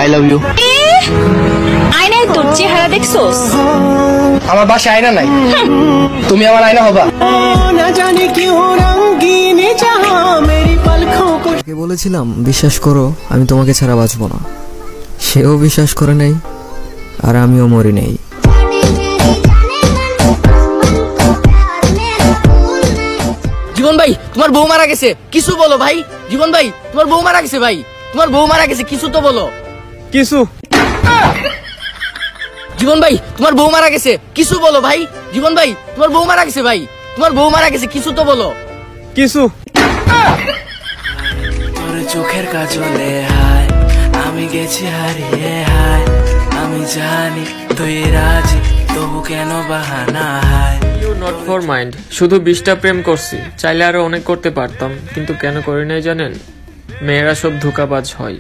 I love you. আয়নায় তোর চেহারা দেখছোস? আমার বাসায় আয়না নাই, তুমি আমার আয়না হবা। বলেছিলাম বিশ্বাস করো আমি তোমাকে ছাড়া বাঁচবো না, সেও বিশ্বাস করে নাই আর আমিও মরি নেই। জীবন ভাই তোমার বউ মারা গেছে, কিছু বলো ভাই। জীবন ভাই তোমার বউ মারা গেছে, ভাই তোমার বউ মারা গেছে, কিছু তো বলো। কিছু জীবন ভাই তোমার বউ মারা গেছে, কিছু বলো ভাই। জীবন ভাই তোমার বউ মারা গেছে, ভাই তোমার বউ মারা গেছে, কিছু তো বলো। কিছু তোর চোখের কাজলে হায় আমি গেছি হারিয়ে, হায় আমি জানি তুই রাজি, তবু কেন বাহানা হায়। ইউ নট ফর মাইন্ড, শুধু 20টা প্রেম করছি, চাইলে আরো অনেক করতে পারতাম, কিন্তু কেন করি নাই জানেন? মেয়েরা সব ধোঁকাবাজ হয়।